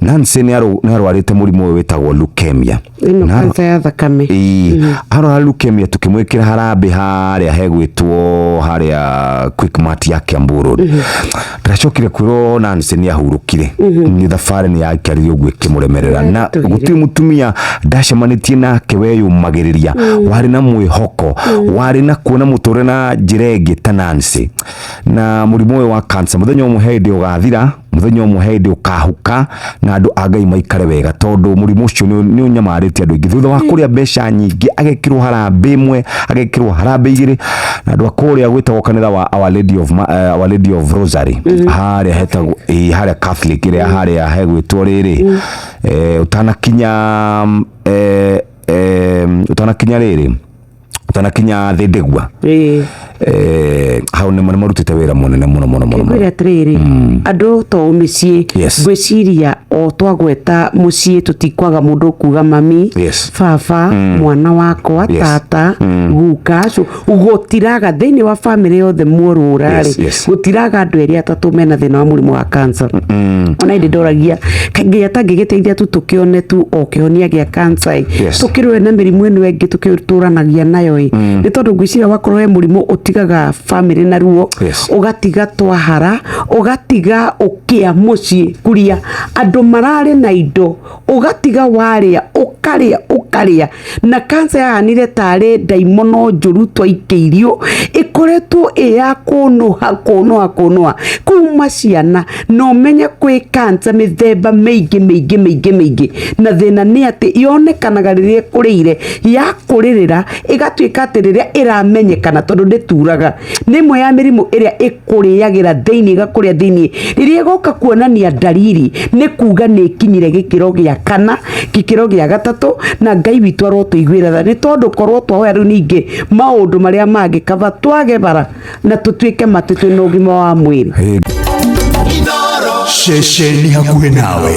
Nancy ni arwarite murimu wetagwo leukemia na kansa ya thakame arwara leukemia tukimwekira harambe haria hegwitwo haria Quickmart ya Kiambu Road ndacokire kwiro Nancy ni ahurukire ni thabarĩ ni yakarire ũguo kimuremerera na gutiri mutumia ndacemanitie nake weyumagiriria wari na mwihoko wari na kuona mutore na njira ta Nancy na murimu wa cancer muthenya umuhendi ugathira muthenya umuhendi ukahuka na andu agai maikare wega tondu murimu ucio ni unyamarite andu ingi thutha wa kuria mbeca nyingi agekirwo harambe imwe agekirwo harambe igiri na andu akuria gwitagwo kanitha wa Our Lady of Rosary haria hetagwo haria Catholic iria haria hegwitwo riri utanakinya riri utanakinya Thindegwa hau ni marutite wira munene muno wira triri andu to micii gwiciria o twagweta mucii tutikwaga mundu kuga mami baba mwana wakwa tata guka ugotiraga thiini wa family yothe muorurari gutiraga andu eri atatu mena thina wa murimu wa cancer ona indi ndoragia kaingi atangigiteithia tu tukione tu o kihonia gia cancer tukirwe na mirimu eno engi tukituranagia nayo ni tondu gwiciria wakorwo we murimu utigaga family na ruo ugatiga twahara ugatiga ukia mucii kuria andu marare na indo ugatiga waria ukaria na cancer yahanire tare daimono njuru twaikirio ikoretwo ya kunoha kuma ciana no menye kwi cancer mithemba meigi na thina ni ati yonekanaga riria kurire ya kuririra igatuika ati riria iramenyekana tondu ndituraga nimwe ya mirimu iria ikuriagira thiini igakuria thiini riria goka kuonania dalili ni kuga ni kinyire gikiro gia kana gikiro gia gatatu na Ngai witu arotuiguira ni tondu korwo twahoya riu ningi maundu maria mangikava twage bara na tutuike matutwe na ugima wa mwiri Sheshe ni hakuhe nawe.